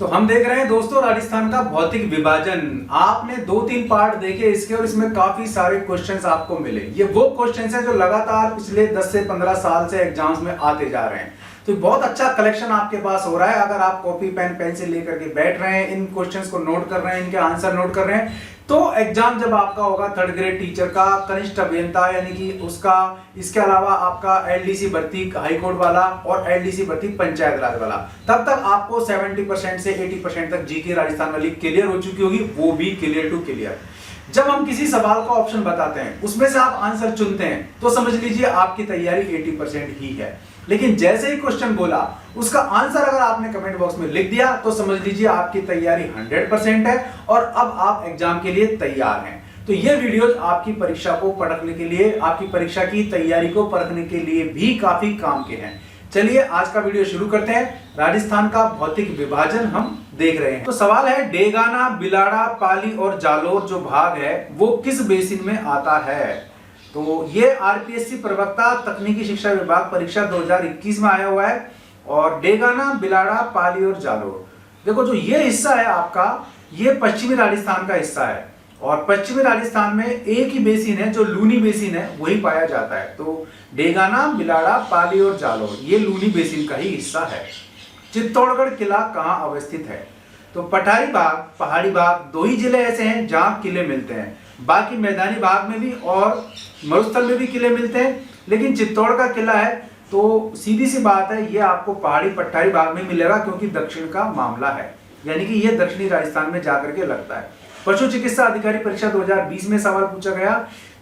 तो हम देख रहे हैं दोस्तों राजस्थान का भौतिक विभाजन। आपने 2-3 पार्ट देखे इसके और इसमें काफी सारे क्वेश्चंस आपको मिले। ये वो क्वेश्चंस हैं जो लगातार पिछले 10 से 15 साल से एग्जाम्स में आते जा रहे हैं। तो बहुत अच्छा कलेक्शन आपके पास हो रहा है। अगर आप कॉपी पेन पेंसिल लेकर के बैठ रहे हैं, इन क्वेश्चंस को नोट कर रहे हैं, इनके आंसर नोट कर रहे हैं, तो एग्जाम जब आपका होगा 3rd ग्रेड टीचर का, कनिष्ठ अभियंता यानी कि उसका, इसके अलावा आपका एलडीसी भर्ती हाईकोर्ट वाला और एलडीसी भर्ती पंचायत राज वाला, तब तक आपको 70% से 80% तक जीके राजस्थान वाली क्लियर हो चुकी होगी, वो भी क्लियर टू क्लियर। जब हम किसी सवाल का ऑप्शन बताते हैं, उसमें से आप आंसर चुनते हैं, तो समझ लीजिए आपकी तैयारी 80% ही है। लेकिन जैसे ही क्वेश्चन बोला, उसका आंसर अगर आपने कमेंट बॉक्स में लिख दिया, तो समझ लीजिए आपकी तैयारी 100% है और अब आप एग्जाम के लिए तैयार हैं। तो ये वीडियोस आपकी परीक्षा को परखने के लिए, आपकी परीक्षा की तैयारी को परखने के लिए भी काफी काम के हैं। चलिए आज का वीडियो शुरू करते हैं। राजस्थान का भौतिक विभाजन हम देख रहे हैं। तो सवाल है, डेगाना, बिलाड़ा, पाली और जालोर जो भाग है वो किस बेसिन में आता है? तो ये आरपीएससी प्रवक्ता तकनीकी शिक्षा विभाग परीक्षा 2021 में आया हुआ है। और डेगाना, बिलाड़ा, पाली और जालोर, देखो जो ये हिस्सा है आपका, ये पश्चिमी राजस्थान का हिस्सा है। और पश्चिमी राजस्थान में एक ही बेसिन है जो लूनी बेसिन है, वही पाया जाता है। तो डेगाना, बिलाड़ा, पाली और जालोर ये लूनी बेसिन का ही हिस्सा है। चित्तौड़गढ़ किला कहाँ अवस्थित है? तो पठारी भाग, पहाड़ी भाग, 2 ही जिले ऐसे हैं जहां किले मिलते हैं। बाकी मैदानी भाग में भी और मरुस्थल में भी किले मिलते हैं, लेकिन चित्तौड़ का किला है तो सीधी सी बात है, ये आपको पहाड़ी पठारी भाग में मिलेगा, क्योंकि दक्षिण का मामला है, यानी कि ये दक्षिणी राजस्थान में जाकर के लगता है। पशु चिकित्सा अधिकारी परीक्षा 2020 में सवाल पूछा गया,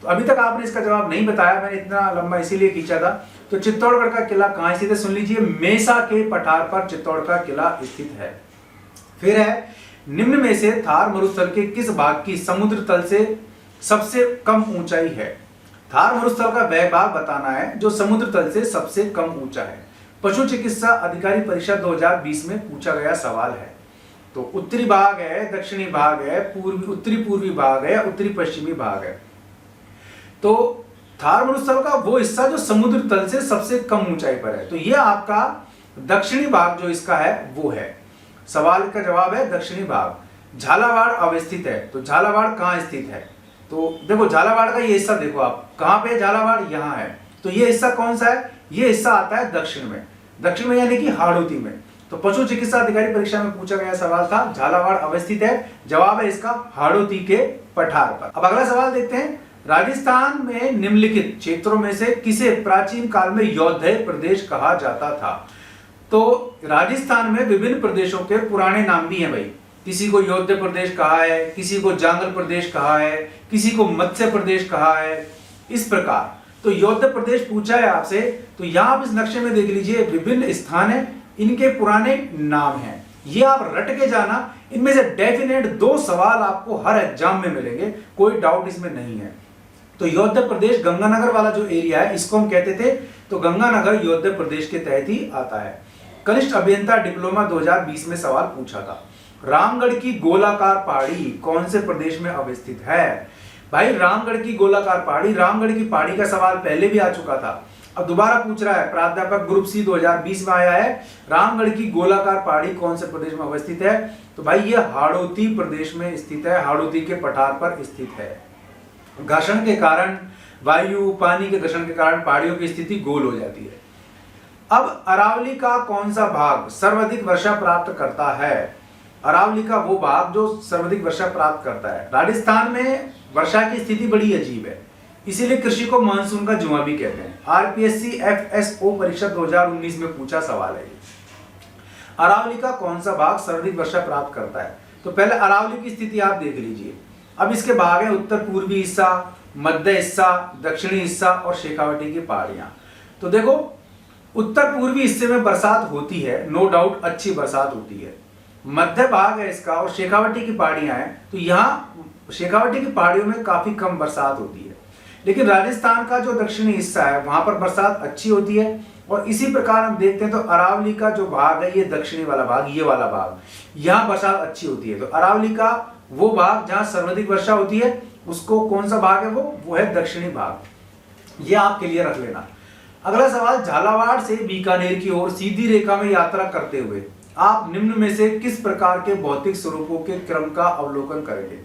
तो अभी तक आपने इसका जवाब नहीं बताया, मैंने इतना लंबा इसीलिए खींचा था। तो चित्तौड़गढ़ का किला कहाँ स्थित है? सुन लीजिए, मेसा के पठार पर चित्तौड़ का किला स्थित है। फिर है, निम्न में से थार मरुस्थल के किस भाग की समुद्र तल से सबसे कम ऊंचाई है? थार मरुस्थल का वह भाग बताना है जो समुद्र तल से सबसे कम ऊंचा है। पशु चिकित्सा अधिकारी परीक्षा 2020 में पूछा गया सवाल है। तो उत्तरी भाग है, दक्षिणी भाग है, उत्तरी पूर्वी भाग है, उत्तरी पश्चिमी भाग है। तो थार मरुस्थल का वो हिस्सा जो समुद्र तल से सबसे कम ऊंचाई पर है, तो ये आपका दक्षिणी भाग जो इसका है वो है। सवाल का जवाब है दक्षिणी भाग। झालावाड़ अवस्थित है, तो झालावाड़ कहाँ स्थित है? तो देखो झालावाड़ का ये हिस्सा देखो आप, कहाँ पे झालावाड़? यहाँ है। तो ये हिस्सा कौन सा है? ये हिस्सा आता है दक्षिण में, दक्षिण में यानी कि हाड़ौती में। तो पशु चिकित्सा अधिकारी परीक्षा में पूछा गया सवाल था, झालावाड़ अवस्थित है, जवाब है इसका हाड़ौती के पठार पर। अब अगला सवाल देखते हैं, राजस्थान में निम्नलिखित क्षेत्रों में से किसे प्राचीन काल में यौध्य प्रदेश कहा जाता था? तो राजस्थान में विभिन्न प्रदेशों के पुराने नाम भी हैं भाई। किसी को यौध्य प्रदेश कहा है, किसी को जांगल प्रदेश कहा है, किसी को मत्स्य प्रदेश कहा है, इस प्रकार। तो यौध्य प्रदेश पूछा है आपसे, तो यहाँ आप इस नक्शे में देख लीजिए, विभिन्न स्थान है, इनके पुराने नाम हैं। ये आप रट के जाना, इनमें से डेफिनेट 2 सवाल आपको हर एग्जाम में मिलेंगे, कोई डाउट इसमें नहीं है। तो यौध्य प्रदेश गंगानगर वाला जो एरिया है, इसको हम कहते थे, तो गंगानगर यौध्य प्रदेश के तहत ही आता है। कनिष्ठ अभियंता डिप्लोमा 2020 में सवाल पूछा था, रामगढ़ की गोलाकार पहाड़ी कौन से प्रदेश में अवस्थित है? भाई रामगढ़ की गोलाकार पहाड़ी, रामगढ़ की पहाड़ी का सवाल पहले भी आ चुका था, अब दोबारा पूछ रहा है। प्राध्यापक ग्रुप सी 2020 में आया है, रामगढ़ की गोलाकार पहाड़ी कौन से प्रदेश में अवस्थित है? तो भाई ये हाड़ौती प्रदेश में स्थित है, हाड़ौती के पठार पर स्थित है। घर्षण के कारण, वायु पानी के घर्षण के कारण पहाड़ियों की स्थिति गोल हो जाती है। अब अरावली का कौन सा भाग सर्वाधिक वर्षा प्राप्त करता है? अरावली का वो भाग जो सर्वाधिक वर्षा प्राप्त करता है। राजस्थान में वर्षा की स्थिति बड़ी अजीब है, इसीलिए कृषि को मानसून का जुआ भी कहते हैं। आरपीएससी एफएसओ परीक्षा 2019 में पूछा सवाल है। अरावली का कौन सा भाग सर्वाधिक वर्षा प्राप्त करता है? तो पहले अरावली की स्थिति आप देख लीजिए। अब इसके भाग है उत्तर पूर्वी हिस्सा, मध्य हिस्सा, दक्षिणी हिस्सा और शेखावटी की पहाड़ियां। तो देखो उत्तर पूर्वी हिस्से में बरसात होती है, नो डाउट अच्छी बरसात होती है। मध्य भाग है इसका और शेखावटी की पहाड़ियां हैं, तो यहाँ शेखावटी की पहाड़ियों में काफी कम बरसात होती है। लेकिन राजस्थान का जो दक्षिणी हिस्सा है वहां पर बरसात अच्छी होती है। और इसी प्रकार हम देखते हैं तो अरावली का जो भाग है, ये दक्षिणी वाला भाग, ये वाला भाग, यहाँ बरसात अच्छी होती है। तो अरावली का वो भाग जहां सर्वाधिक वर्षा होती है, उसको कौन सा भाग है? वो है दक्षिणी भाग। ये आप क्लियर रख लेना। अगला सवाल, झालावाड़ से बीकानेर की ओर सीधी रेखा में यात्रा करते हुए आप निम्न में से किस प्रकार के भौतिक स्वरूपों के क्रम का अवलोकन करेंगे।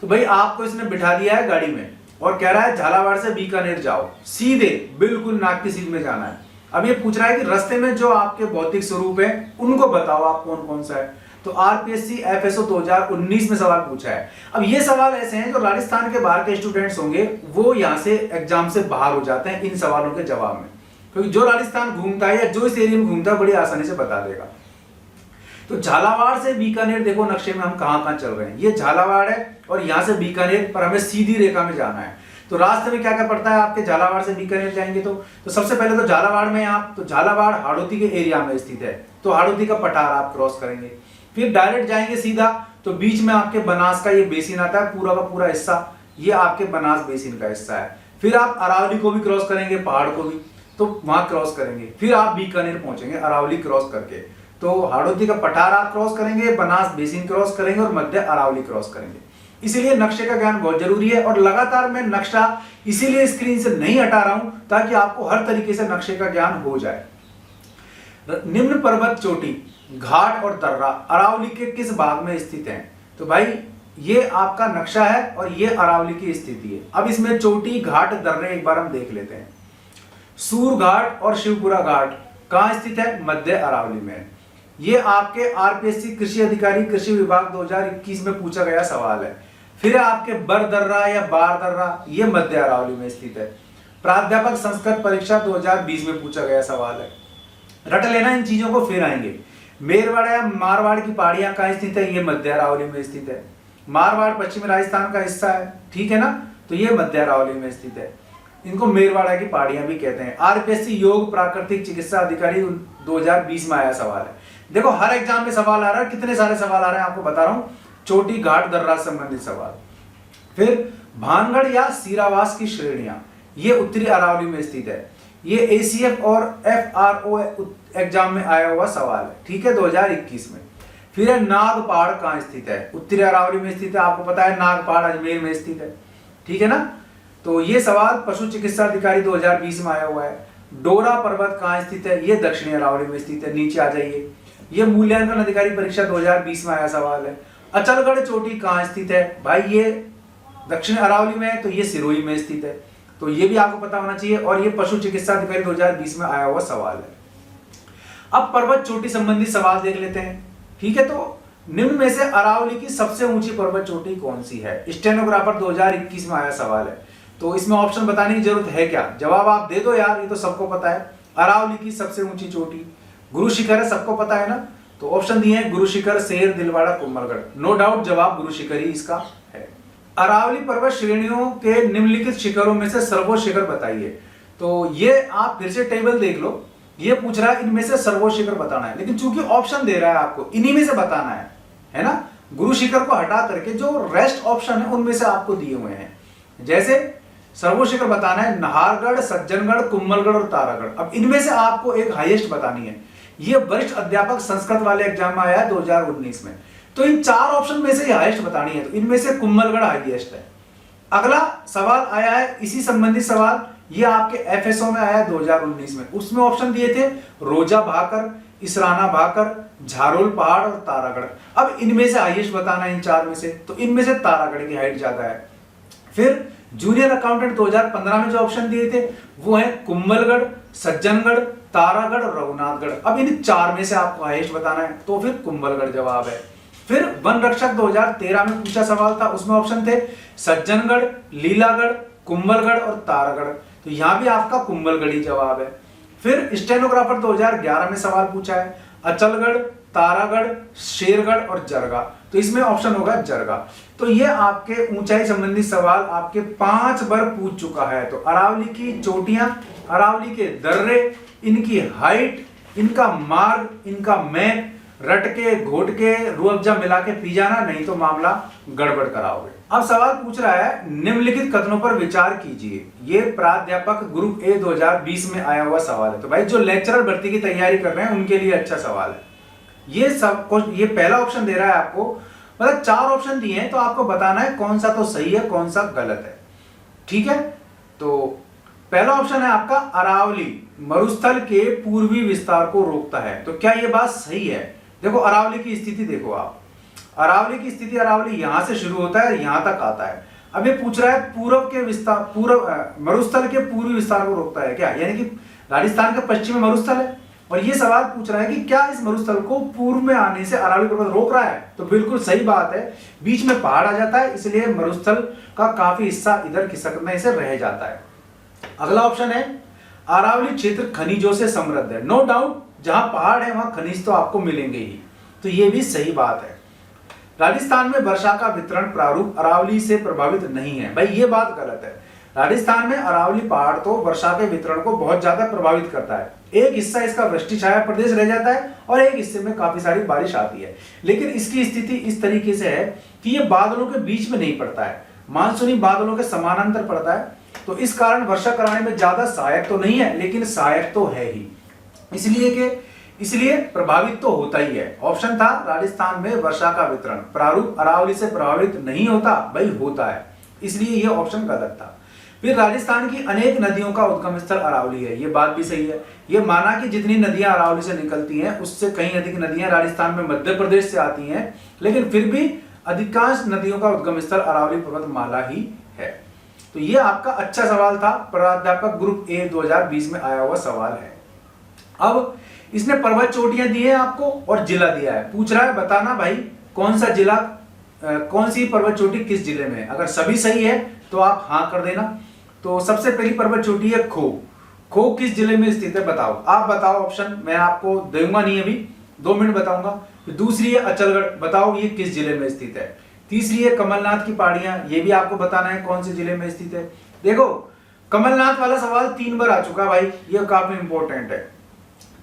तो भाई आपको इसने बिठा दिया है गाड़ी में और कह रहा है झालावाड़ से बीकानेर जाओ, सीधे बिल्कुल नाक की सीध में जाना है। अब ये पूछ रहा है कि रास्ते में जो आपके भौतिक स्वरूप है उनको बताओ आप कौन कौन सा है। तो आरपीएससी एफएसओ 2019 में सवाल पूछा है। अब ये सवाल ऐसे हैं जो राजस्थान के बाहर के स्टूडेंट्स होंगे वो यहाँ से एग्जाम से बाहर हो जाते हैं इन सवालों के जवाब में, क्योंकि जो राजस्थान घूमता है या जो इस एरिया में घूमता है बड़ी आसानी से बता देगा। तो झालावाड़ से बीकानेर देखो नक्शे में हम कहां चल रहे हैं, ये झालावाड़ है और यहां से बीकानेर पर हमें सीधी रेखा में जाना है। तो रास्ते में क्या क्या पड़ता है आपके झालावाड़ से बीकानेर जाएंगे तो सबसे पहले तो झालावाड़ में आप तो झालावाड़ हाड़ौती के एरिया में स्थित है, तो हाड़ौती का पठार आप क्रॉस करेंगे, फिर डायरेक्ट जाएंगे सीधा तो बीच में आपके बनास का ये बेसिन आता है, पूरा का पूरा हिस्सा ये आपके बनास बेसिन का हिस्सा है। फिर आप अरावली को भी क्रॉस करेंगे, पहाड़ को भी, तो वहां क्रॉस करेंगे, फिर आप बीकानेर पहुंचेंगे अरावली क्रॉस करके। तो हाड़ौती का पठार आप क्रॉस करेंगे, बनास बेसिन क्रॉस करेंगे और मध्य अरावली क्रॉस करेंगे। इसीलिए नक्शे का ज्ञान बहुत जरूरी है और लगातार मैं नक्शा इसीलिए स्क्रीन से नहीं हटा रहा हूं ताकि आपको हर तरीके से नक्शे का ज्ञान हो जाए। निम्न पर्वत चोटी, घाट और दर्रा अरावली के किस भाग में स्थित है। तो भाई ये आपका नक्शा है और ये अरावली की स्थिति है। अब इसमें चोटी, घाट, दर्रे एक बार हम देख लेते हैं। सूर घाट और शिवपुरा घाट कहां स्थित है, मध्य अरावली में। ये आपके आरपीएससी कृषि अधिकारी कृषि विभाग 2021 में पूछा गया सवाल है। फिर आपके बर दर्रा या बार दर्रा ये मध्य अरावली में स्थित है। प्राध्यापक संस्कृत परीक्षा 2020 में पूछा गया सवाल है, रट लेना इन चीजों को, फिर आएंगे। मेरवाड़ या मारवाड़ की पहाड़ियां कहां स्थित है, ये मध्य अरावली में स्थित है। मारवाड़ पश्चिमी राजस्थान का हिस्सा है, ठीक है ना, तो ये मध्य अरावली में स्थित है। इनको मेरवाड़ा की पहाड़ियां भी कहते हैं। आरपीएससी योग प्राकृतिक चिकित्सा अधिकारी 2020 में आया सवाल है। देखो हर एग्जाम में सवाल आ रहा है, कितने सारे सवाल आ रहे हैं आपको बता रहा हूं। चोटी, घाट, दर्रा से संबंधित सवाल। फिर भानगढ़ या सीरावास की श्रेणियां, ये उत्तरी अरावली में स्थित है। ये एसीएफ और एफआरओ एग्जाम में आया हुआ सवाल है, ठीक है, 2021 में। फिर है नाग पहाड़ कहां स्थित है, उत्तरी अरावली में स्थित है, आपको पता है नाग पहाड़ अजमेर में स्थित है, ठीक है ना। तो ये सवाल पशु चिकित्सा अधिकारी 2020 में आया हुआ है। डोरा पर्वत कहां स्थित है, ये दक्षिणी अरावली में स्थित है, नीचे आ जाइए। ये मूल्यांकन अधिकारी परीक्षा 2020 में आया सवाल है। अचलगढ़ चोटी कहां स्थित है, भाई ये दक्षिण अरावली में है, तो ये सिरोही में स्थित है, तो ये भी आपको पता होना चाहिए। और ये पशु चिकित्सा अधिकारी 2020 में आया हुआ सवाल है। अब पर्वत चोटी संबंधी सवाल देख लेते हैं, ठीक है। तो निम्न में से अरावली की सबसे ऊंची पर्वत चोटी कौन सी है, स्टेनोग्राफर 2021 में आया सवाल है। तो इसमें ऑप्शन बताने की जरूरत है क्या, जवाब आप दे दो यार, ये तो सबको पता है। अरावली की सबसे ऊंची चोटी गुरु शिखर है, सबको पता है ना। तो ऑप्शन दिए हैं गुरु शिखर, शेर, दिलवाड़ा, कुंभलगढ़। नो डाउट जवाब गुरु शिखर ही इसका है। अरावली पर्वत श्रेणियों के निम्नलिखित शिखरों में से सर्वोच्च शिखर बताइए। तो ये आप फिर से टेबल देख लो, ये पूछ रहा है इनमें से सर्वोच्च शिखर बताना है, लेकिन चूंकि ऑप्शन दे रहा है आपको इन्हीं में से बताना है ना। गुरु शिखर को हटा करके जो रेस्ट ऑप्शन है उनमें से आपको दिए हुए हैं। जैसे सर्वोच्च शिखर बताना है नाहरगढ़, सज्जनगढ़, कुंभलगढ़ और तारागढ़। अब इनमें से आपको एक हाईएस्ट बतानी है। ये वरिष्ठ अध्यापक संस्कृत वाले एग्जाम में आया है 2019 में। तो इन चार ऑप्शन में से हाईएस्ट बतानी है, तो इनमें से कुंभलगढ़ हाईएस्ट है। अगला सवाल आया है इसी संबंधित सवाल, ये आपके एफएसओ में आया है 2019 में। उसमें ऑप्शन दिए थे रोजा भाकर, इसराना भाकर, झारोल पहाड़ और तारागढ़। अब इनमें से हाईएस्ट बताना है इन चार में से, तो इनमें से तारागढ़ की हाइट ज्यादा है। फिर जूनियर अकाउंटेंट 2015 में जो ऑप्शन दिए थे वो है कुंभलगढ़, सज्जनगढ़, तारागढ़ और रघुनाथगढ़। अब इन चार में से आपको हाईएस्ट बताना है, तो फिर कुंभलगढ़ जवाब है। फिर वन रक्षक 2013 में पूछा सवाल था, उसमें ऑप्शन थे सज्जनगढ़, लीलागढ़, कुंभलगढ़ और तारागढ़। तो यहां भी आपका कुंभलगढ़ ही जवाब है। फिर स्टेनोग्राफर 2011 में सवाल पूछा है अचलगढ़, तारागढ़, शेरगढ़ और जरगा। तो इसमें ऑप्शन होगा जरगा। तो ये आपके ऊंचाई संबंधी सवाल आपके 5 बार पूछ चुका है। तो अरावली की चोटियां, अरावली के दर्रे, इनकी हाइट, इनका मार्ग, इनका मैप रट के, घोट के, रूह अफ़ज़ा मिला के पी जाना, नहीं तो मामला गड़बड़ कराओगे। अब सवाल पूछ रहा है निम्नलिखित कथनों पर विचार कीजिए। ये प्राध्यापक ग्रुप ए 2020 में आया हुआ सवाल है। तो भाई जो लेक्चरर भर्ती की तैयारी कर रहे हैं उनके लिए अच्छा सवाल है। ये पहला ऑप्शन दे रहा है आपको, मतलब 4 ऑप्शन दिए हैं, तो आपको बताना है कौन सा तो सही है कौन सा गलत है, ठीक है। तो पहला ऑप्शन है आपका अरावली मरुस्थल के पूर्वी विस्तार को रोकता है। तो क्या यह बात सही है? देखो अरावली की स्थिति देखो आप, अरावली की स्थिति, अरावली यहां से शुरू होता है यहां तक आता है। अब ये पूछ रहा है पूर्व के विस्तार, पूर्व मरुस्थल के पूर्वी विस्तार को रोकता है क्या, यानी कि राजस्थान के पश्चिम में मरुस्थल है और ये सवाल पूछ रहा है कि क्या इस मरुस्थल को पूर्व में आने से अरावली पर्वत रोक रहा है। तो बिल्कुल सही बात है, बीच में पहाड़ आ जाता है इसलिए मरुस्थल का काफी हिस्सा इधर खिसकने से रह जाता है। अगला ऑप्शन है अरावली क्षेत्र खनिजों से समृद्ध है। नो डाउट, जहां पहाड़ है वहां खनिज तो आपको मिलेंगे ही, तो ये भी सही बात है। राजस्थान में वर्षा का वितरण प्रारूप अरावली से प्रभावित नहीं है। भाई ये बात गलत है, राजस्थान में अरावली पहाड़ तो वर्षा के वितरण को बहुत ज्यादा प्रभावित करता है। एक हिस्सा इसका वृष्टि छाया प्रदेश रह जाता है और एक हिस्से में काफी सारी बारिश आती है, लेकिन इसकी स्थिति इस तरीके से है कि ये बादलों के बीच में नहीं पड़ता है, मानसूनी बादलों के समानांतर पड़ता है, तो इस कारण वर्षा कराने में ज्यादा सहायक तो नहीं है लेकिन सहायक तो है ही, इसलिए प्रभावित तो होता ही है। ऑप्शन था राजस्थान में वर्षा का वितरण प्रारूप अरावली से प्रभावित नहीं होता, भाई होता है, इसलिए यह ऑप्शन गलत था। फिर राजस्थान की अनेक नदियों का उद्गम स्थल अरावली है, यह बात भी सही है। यह माना कि जितनी नदियां अरावली से निकलती हैं उससे कहीं अधिक नदियां राजस्थान में मध्य प्रदेश से आती हैं, लेकिन फिर भी अधिकांश नदियों का उद्गम स्थल अरावली पर्वतमाला ही है। तो यह आपका अच्छा सवाल था, प्राध्यापक ग्रुप ए 2020 में आया हुआ सवाल है। अब इसने पर्वत चोटियां दी है आपको और जिला दिया है, पूछ रहा है बताना भाई कौन सा जिला, कौन सी पर्वत चोटी किस जिले में है। अगर सभी सही है तो आप हाँ कर देना। तो सबसे पहली पर्वत चोटी है खो, खो किस जिले में स्थित है बताओ, आप बताओ ऑप्शन, मैं आपको दूंगा नहीं अभी, 2 मिनट बताऊंगा। फिर दूसरी है अचलगढ़, बताओ ये किस जिले में स्थित है। तीसरी है कमलनाथ की पहाड़ियां, ये भी आपको बताना है कौन से जिले में स्थित है। देखो कमलनाथ वाला सवाल 3 बार आ चुका भाई, ये काफी इंपॉर्टेंट है।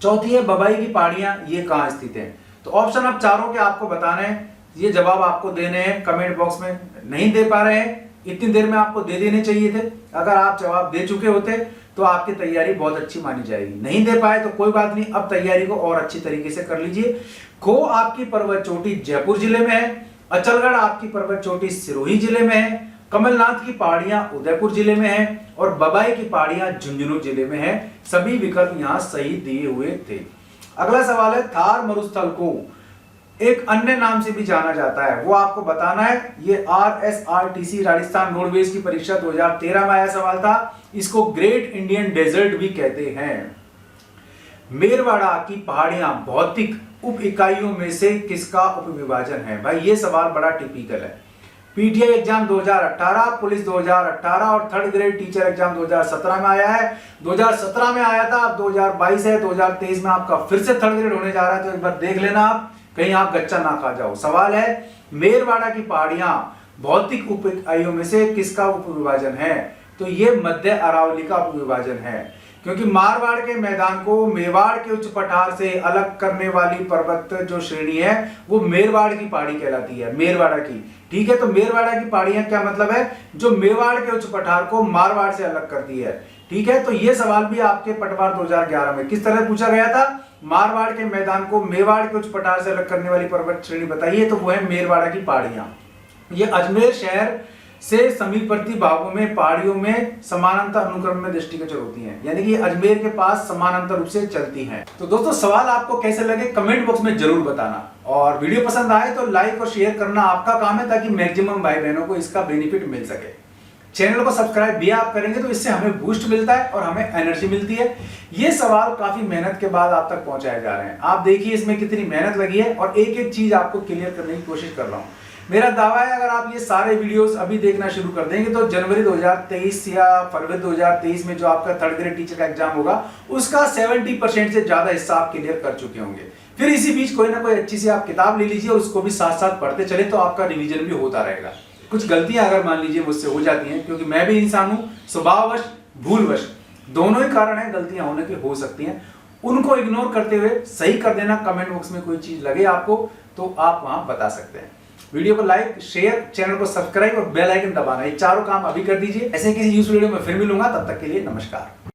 चौथी है बबाई की पहाड़ियां, ये कहां स्थित है। तो ऑप्शन अब चारों के आपको बताने हैं, ये जवाब आपको देने हैं कमेंट बॉक्स में। नहीं दे पा रहे हैं, इतनी देर में आपको दे देने चाहिए थे, अगर आप जवाब दे चुके होते तो आपकी तैयारी बहुत अच्छी मानी जाएगी। नहीं दे पाए तो कोई बात नहीं, अब तैयारी को और अच्छी तरीके से कर लीजिए। खो आपकी पर्वत चोटी जयपुर जिले में है, अचलगढ़ आपकी पर्वत चोटी सिरोही जिले में है, कमलनाथ की पहाड़ियां उदयपुर जिले में है और बबाई की पहाड़ियां झुंझुनू जिले में है। सभी विकल्प यहां सही दिए हुए थे। अगला सवाल है थार मरुस्थल को एक अन्य नाम से भी जाना जाता है, वो आपको बताना है। ये RSRTC राजस्थान रोडवेज की परीक्षा 2013 में आया सवाल था। इसको ग्रेट इंडियन डेजर्ट भी कहते हैं। मेरवाड़ा की पहाड़ियां भौतिक उप इकाइयों में से किसका उपविभाजन है। भाई ये सवाल बड़ा टिपिकल है। पीटीआई एग्जाम 2018, पुलिस 2018 और थर्ड ग्रेड टीचर एग्जाम 2017 में आया है। 2017 में आया था, अब 2022 है, 2023 में आपका फिर से थर्ड ग्रेड होने जा रहा है, तो एक बार देख लेना आप, कहीं आप गच्चा ना खा जाओ। सवाल है मेरवाड़ा की पहाड़ियां भौतिक उप इकाइयों में से किसका उपविभाजन है। तो ये मध्य अरावली का उपविभाजन है, क्योंकि मारवाड़ के मैदान को मेवाड़ के उच्च पठार से अलग करने वाली पर्वत जो श्रेणी है वो मेरवाड़ की पहाड़ी कहलाती है, मेरवाड़ा की। ठीक है, तो मेरवाड़ा की पहाड़ियां क्या मतलब है, जो मेवाड़ के उच्च पठार को मारवाड़ से अलग करती है। ठीक है, तो ये सवाल भी आपके पटवार 2011 में किस तरह पूछा गया था, मारवाड़ के मैदान को मेवाड़ के उच्च पठार से अलग करने वाली पर्वत श्रेणी बताइए, तो वो है मेरवाड़ा की पहाड़ियां। ये अजमेर शहर से समीपवर्ती भागों में पहाड़ियों में समानांतर अनुक्रम में दृष्टिगोचर होती हैं, यानी कि अजमेर के पास समानांतर रूप से चलती हैं। तो दोस्तों सवाल आपको कैसे लगे कमेंट बॉक्स में जरूर बताना, और वीडियो पसंद आए तो लाइक और शेयर करना आपका काम है, ताकि मैक्सिमम भाई बहनों को इसका बेनिफिट मिल सके। चैनल को सब्सक्राइब भी आप करेंगे तो इससे हमें बूस्ट मिलता है और हमें एनर्जी मिलती है। ये सवाल काफी मेहनत के बाद आप तक पहुंचाए जा रहे हैं, आप देखिए इसमें कितनी मेहनत लगी है, और एक एक चीज आपको क्लियर करने की कोशिश कर रहा हूं। मेरा दावा है अगर आप ये सारे वीडियोस अभी देखना शुरू कर देंगे तो जनवरी 2023 या फरवरी 2023 में जो आपका थर्ड ग्रेड टीचर का एग्जाम होगा उसका 70% से ज्यादा हिस्सा आप क्लियर कर चुके होंगे। फिर इसी बीच कोई ना कोई अच्छी सी आप किताब ले लीजिए और उसको भी साथ साथ पढ़ते चले, तो आपका रिवीजन भी होता रहेगा। कुछ गलतियां अगर मान लीजिए मुझसे हो जाती हैं, क्योंकि मैं भी इंसान हूं, स्वभाववश भूलवश दोनों ही कारण है, गलतियां होने की हो सकती हैं, उनको इग्नोर करते हुए सही कर देना। कमेंट बॉक्स में कोई चीज लगे आपको तो आप वहां बता सकते हैं। वीडियो को लाइक, शेयर, चैनल को सब्सक्राइब और बेल आइकन दबाना, ये चारों काम अभी कर दीजिए। ऐसे किसी यूज वीडियो में फिर मिलूंगा, तब तक के लिए नमस्कार।